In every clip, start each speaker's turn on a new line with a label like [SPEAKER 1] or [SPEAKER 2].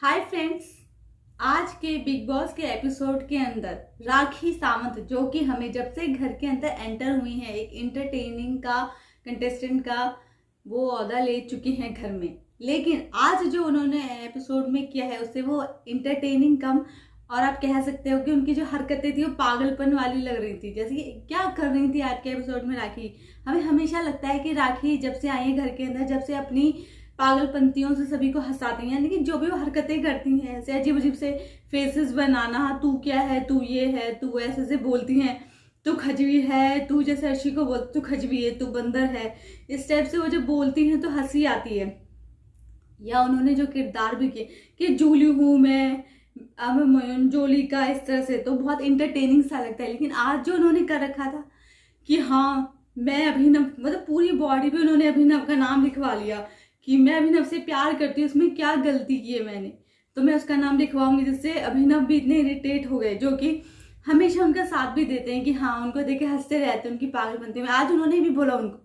[SPEAKER 1] Hi friends. आज के big boss के एपिसोड के अंदर राखी सावंत, जो कि हमें जब से घर के अंदर एंटर हुई हैं, एक इंटरटेनिंग का कंटेस्टेंट का वो ओहदा ले चुकी हैं घर में। लेकिन आज जो उन्होंने एपिसोड में किया है उससे वो इंटरटेनिंग कम, और आप कह सकते हो कि उनकी जो हरकतें थी वो पागलपन वाली लग रही थी। जैसे कि क्या कर रही थी आज के एपिसोड में राखी। हमें हमेशा लगता है कि राखी जब से आई है घर के अंदर, जब से अपनी पागलपंतियों से सभी को हंसाती हैं, लेकिन जो भी वो हरकतें करती हैं, ऐसे अजीब अजीब से फेसेस बनाना, तू क्या है, तू ये है, तू ऐसे से बोलती हैं, तू खजवी है, तू जैसे अर्शी को बोलती तू खजवी है, तू बंदर है, इस टाइप से वो जब बोलती हैं तो हंसी आती है। या उन्होंने जो किरदार भी किए कि जूली हूँ मैं, अब मंजोली का, इस तरह से तो बहुत इंटरटेनिंग सा लगता है। लेकिन आज जो उन्होंने कर रखा था कि हाँ मैं अभिनव, मतलब पूरी बॉडी पे उन्होंने अभिनव का नाम लिखवा लिया कि मैं अभिनव से प्यार करती हूँ, उसमें क्या गलती की है मैंने, तो मैं उसका नाम लिखवाऊंगी। जिससे अभिनव भी इतने इरिटेट हो गए, जो कि हमेशा उनका साथ भी देते हैं कि हाँ उनको देख के हंसते रहते हैं उनकी पागलपंती में। आज उन्होंने भी बोला उनको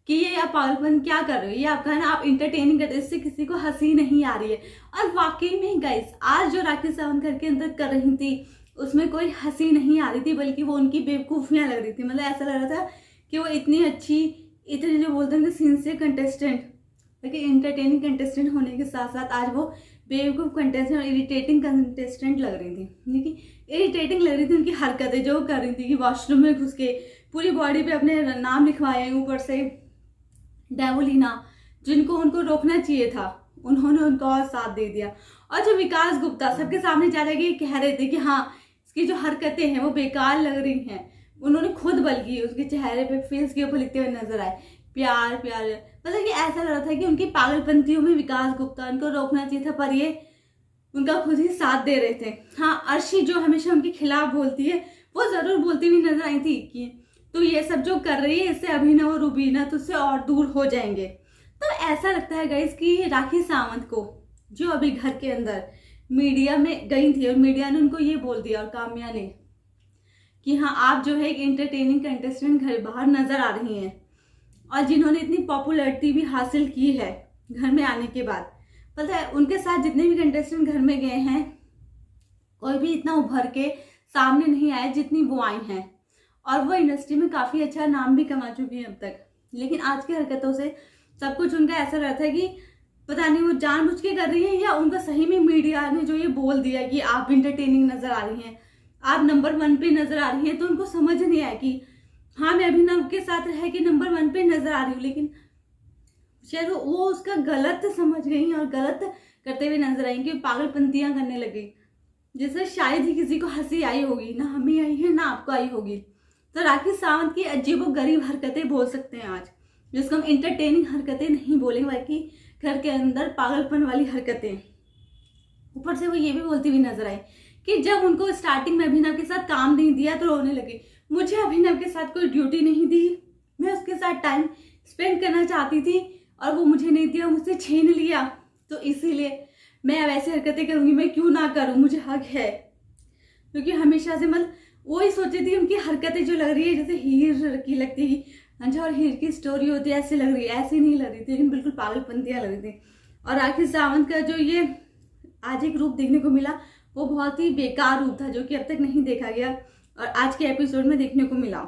[SPEAKER 1] कि ये आप पागलपन क्या कर रहे हो, ये आपका ना आप इंटरटेनिंग करते हो, इससे किसी को हंसी नहीं आ रही है। और वाकई में गाइस, आज जो राखी सावंत घर के अंदर कर रही थी उसमें कोई हंसी नहीं आ रही थी, बल्कि वो उनकी बेवकूफियां लग रही थी। मतलब ऐसा लग रहा था कि वो इतनी अच्छी, इतनी जो बोलते हैं सिंसियर कंटेस्टेंट, लेकिन इंटरटेनिंग कंटेस्टेंट होने के साथ साथ आज वो बेवकूफ कंटेस्टेंट और इरिटेटिंग कंटेस्टेंट लग रही थी। लेकिन इरिटेटिंग लग रही थी उनकी हरकतें जो कर रही थी कि वॉशरूम में घुस के पूरी बॉडी पे अपने नाम लिखवाए, ऊपर से डेवोलिना, जिनको उनको रोकना चाहिए था उन्होंने उनको और साथ दे दिया। और जो विकास गुप्ता सबके सामने जा के कह रहे थे कि हाँ इसकी जो हरकतें हैं वो बेकार लग रही हैं, उन्होंने खुद बल्कि उसके चेहरे पे, फेस के ऊपर लिखते हुए नजर आए प्यार प्यार। मतलब कि ऐसा लग रहा था कि उनकी पागलपंतियों में विकास गुप्ता उनको रोकना चाहिए था, पर ये उनका खुद ही साथ दे रहे थे। हाँ, अर्शी जो हमेशा उनके खिलाफ बोलती है वो जरूर बोलती हुई नजर आई थी कि तो ये सब जो कर रही है इससे अभिनव और रुबीना तुझसे और दूर हो जाएंगे। तो ऐसा लगता है गाइस कि राखी सावंत को, जो अभी घर के अंदर मीडिया में गई थी और मीडिया ने उनको ये बोल दिया, और काम्या ने, कि हाँ आप जो है एक इंटरटेनिंग कंटेस्टेंट घर बाहर नजर आ रही हैं, और जिन्होंने इतनी पॉपुलैरिटी भी हासिल की है घर में आने के बाद। पता है उनके साथ जितने भी कंटेस्टेंट घर में गए हैं कोई भी इतना उभर के सामने नहीं आया जितनी वो आई हैं, और वो इंडस्ट्री में काफी अच्छा नाम भी कमा चुकी हैं अब तक। लेकिन आज की हरकतों से सब कुछ उनका ऐसा रहता है कि पता नहीं वो जानबूझ के कर रही है या उनका सही में मीडिया ने जो ये बोल दिया कि आप इंटरटेनिंग नजर आ रही हैं, आप नंबर 1 पे नजर आ रही हैं, तो उनको समझ नहीं आया कि हाँ मैं अभिनव के साथ रह के नंबर 1 पे नजर आ रही हूँ। लेकिन शायद वो उसका गलत समझ गई और गलत करते हुए नजर आई कि पागलपंतियां करने लगी, जिससे शायद ही किसी को हंसी आई होगी। ना हमें आई है ना आपको आई होगी। तो राखी सावंत की अजीबोगरीब हरकतें बोल सकते हैं आज, जिसको हम इंटरटेनिंग हरकतें नहीं बोलेंगे, बल्कि घर के अंदर पागलपन वाली हरकतें। ऊपर से वो ये भी बोलती हुई नजर आई कि जब उनको स्टार्टिंग में अभिनव के साथ काम नहीं दिया तो रोने लगे, मुझे अभिनव के साथ कोई ड्यूटी नहीं दी, मैं उसके साथ टाइम स्पेंड करना चाहती थी और वो मुझे नहीं दिया, मुझसे छीन लिया, तो इसीलिए मैं अब ऐसी हरकतें करूंगी, मैं क्यों ना करूं, मुझे हक है। क्योंकि हमेशा से मतलब वो ही सोची थी उनकी हरकतें जो लग रही है जैसे हीर की लगती है, और हीर की स्टोरी होती है ऐसी लग रही है, ऐसी नहीं लग रही थी, लेकिन बिल्कुल पागलपंतियां लग रही थी। और राखी सावंत का जो ये आज एक रूप देखने को मिला वो बहुत ही बेकार रूप था, जो कि अब तक नहीं देखा गया और आज के एपिसोड में देखने को मिला।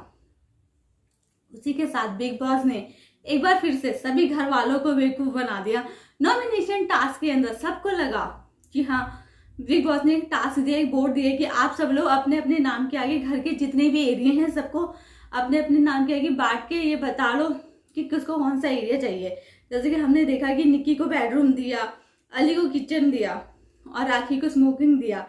[SPEAKER 1] उसी के साथ बिग बॉस ने एक बार फिर से सभी घर वालों को बेवकूफ बना दिया। नॉमिनेशन टास्क के अंदर सबको लगा कि हाँ बिग बॉस ने एक टास्क दिया, एक बोर्ड दिया कि आप सब लोग अपने अपने नाम के आगे घर के जितने भी एरिया हैं सबको अपने अपने नाम के आगे बांट के ये बता लो कि किसको कौन सा एरिया चाहिए। जैसे कि हमने देखा कि निक्की को बेडरूम दिया, अली को किचन दिया और राखी को स्मोकिंग दिया।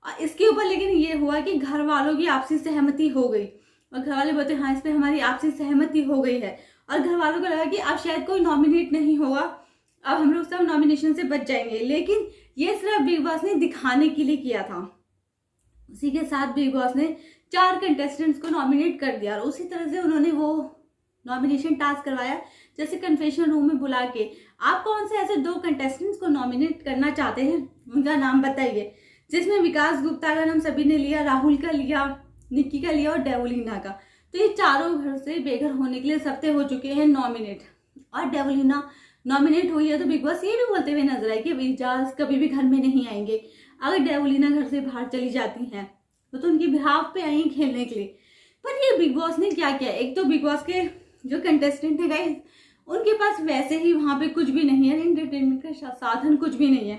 [SPEAKER 1] और इसके ऊपर लेकिन ये हुआ कि घर वालों की आपसी सहमति हो गई, और घर वाले बोलते हाँ इस पर हमारी आपसी सहमति हो गई है, और घर वालों को लगा कि अब शायद कोई नॉमिनेट नहीं होगा, अब हम लोग सब नॉमिनेशन से बच जाएंगे। लेकिन ये सिर्फ बिग बॉस ने दिखाने के लिए किया था। उसी के साथ बिग बॉस ने 4 कंटेस्टेंट्स को नॉमिनेट कर दिया, और उसी तरह से उन्होंने वो नॉमिनेशन टास्क करवाया, जैसे कन्फेशन रूम में बुला के आप कौन से ऐसे 2 कंटेस्टेंट्स को नॉमिनेट करना चाहते हैं, उनका नाम बताइए। जिसमें विकास गुप्ता का नाम सभी ने लिया, राहुल का लिया, निक्की का लिया और डेवोलिना का। तो ये चारों घर से बेघर होने के लिए सबसे हो चुके हैं नॉमिनेट, और डेवोलिना नॉमिनेट हुई है तो बिग बॉस ये भी बोलते हुए नजर आए कि एजाज कभी भी घर में नहीं आएंगे। अगर डेवलिना घर से बाहर चली जाती हैं तो उनकी बिहाफ पे आई खेलने के लिए। पर ये बिग बॉस ने क्या किया, एक तो बिग बॉस के जो कंटेस्टेंट है गाइस उनके पास वैसे ही वहां पे कुछ भी नहीं है, एंटरटेनमेंट का साधन कुछ भी नहीं है।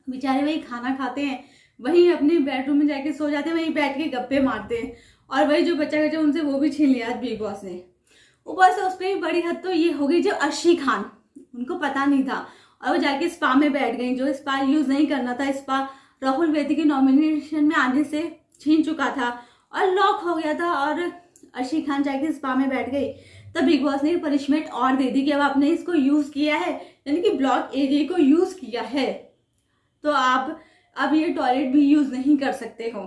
[SPEAKER 1] बेचारे वही खाना खाते हैं, वहीं अपने बेडरूम में जाके सो जाते हैं, वहीं बैठ के गप्पे मारते हैं, और वही जो बच्चा बच्चा उनसे वो भी छीन लिया आज बिग बॉस ने। ऊपर से उस पर भी बड़ी हद तो ये हो गई जब अर्शी खान, उनको पता नहीं था और वो जाके स्पा में बैठ गई, जो स्पा यूज नहीं करना था, स्पा राहुल वैदिक के नॉमिनेशन में आने से छीन चुका था और लॉक हो गया था, और अर्शी खान जाके स्पा में बैठ गई। तब बिग बॉस ने पनिशमेंट और दे दी कि अब आपने इसको यूज किया है, यानी कि ब्लॉक एरिया को यूज किया है, तो आप अब ये टॉयलेट भी यूज नहीं कर सकते हो।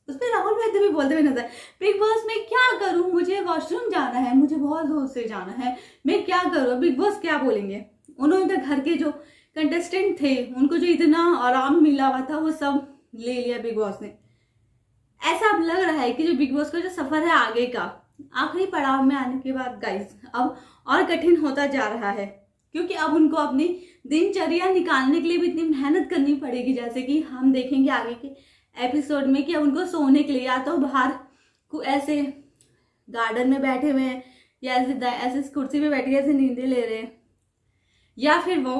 [SPEAKER 1] उसमें राहुल वैद्य भी बोलते हुए नजर, बिग बॉस में क्या करूं, मुझे वॉशरूम जाना है, मुझे बहुत दूर से जाना है, मैं क्या करूं। बिग बॉस क्या बोलेंगे, उन्होंने तो घर के जो कंटेस्टेंट थे उनको जो इतना आराम मिला हुआ था वो सब ले लिया बिग बॉस ने। ऐसा अब लग रहा है कि जो बिग बॉस का जो सफर है आगे का, आखिरी पड़ाव में आने के बाद गाइस अब और कठिन होता जा रहा है, क्योंकि अब उनको अपनी दिनचर्या निकालने के लिए भी इतनी मेहनत करनी पड़ेगी। जैसे कि हम देखेंगे आगे के एपिसोड में कि उनको सोने के लिए या तो बाहर को ऐसे गार्डन में बैठे हुए हैं, या ऐसे कुर्सी पे बैठ के ऐसे नींदें ले रहे हैं, या फिर वो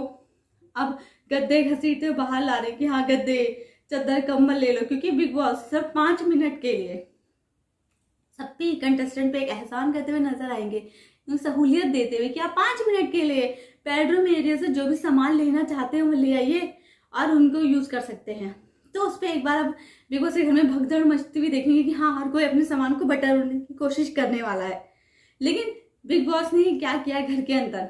[SPEAKER 1] अब गद्दे घसीटते बाहर ला रहे हैं कि हाँ गद्दे चादर कंबल ले लो, क्योंकि बिग बॉस सिर्फ 5 मिनट के लिए सबके कंटेस्टेंट पे एक एहसान करते हुए नजर आएंगे, सहूलियत देते हुए कि आप 5 मिनट के लिए बेडरूम एरिया से जो भी सामान लेना चाहते हैं वो ले आइए और उनको यूज कर सकते हैं। तो उस पर एक बार अब बिग बॉस के घर में भगदड़ मचती हुई देखेंगे कि हाँ हर कोई अपने सामान को बटोरने की कोशिश करने वाला है। लेकिन बिग बॉस ने क्या किया घर के अंदर,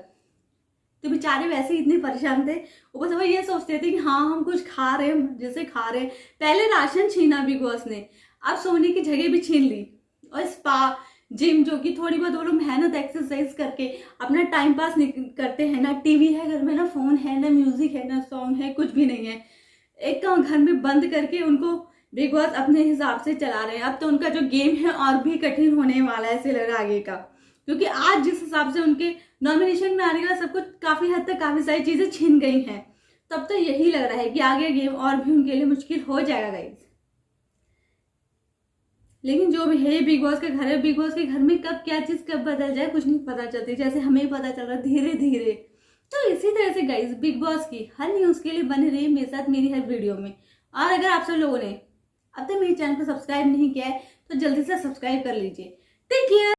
[SPEAKER 1] तो बेचारे वैसे ही इतने परेशान थे, ऊपर से वो ये सोचते थे कि हाँ हम कुछ खा रहे हैं, जैसे खा रहे हैं। पहले राशन छीना बिग बॉस ने, अब सोने की जगह भी छीन ली, और स्पा जिम जो कि थोड़ी बहुत वो लोग मेहनत एक्सरसाइज करके अपना टाइम पास करते हैं। ना टीवी है घर में, ना फोन है, ना म्यूजिक है, ना सॉन्ग है, कुछ भी नहीं है। एक घर में बंद करके उनको बिग बॉस अपने हिसाब से चला रहे हैं। अब तो उनका जो गेम है और भी कठिन होने वाला है ऐसे लग रहा है आगे का, क्योंकि आज जिस हिसाब से उनके नॉमिनेशन में आने का सब कुछ काफी हद तक काफी सारी चीजें छिन गई हैं, तब तो यही लग रहा है कि आगे गेम और भी उनके लिए मुश्किल हो जाएगा गाइस। लेकिन जो भी है बिग बॉस का घर है, बिग बॉस के घर में कब क्या चीज कब बदल जाए कुछ नहीं पता चलती, जैसे हमें पता चल रहा धीरे धीरे। तो इसी तरह से गाइस बिग बॉस की हर न्यूज के लिए बने रहिए मेरे साथ मेरी हर वीडियो में। और अगर आप सब लोगों ने अब तक मेरे चैनल को सब्सक्राइब नहीं किया है तो जल्दी से सब्सक्राइब कर लीजिए। Take care.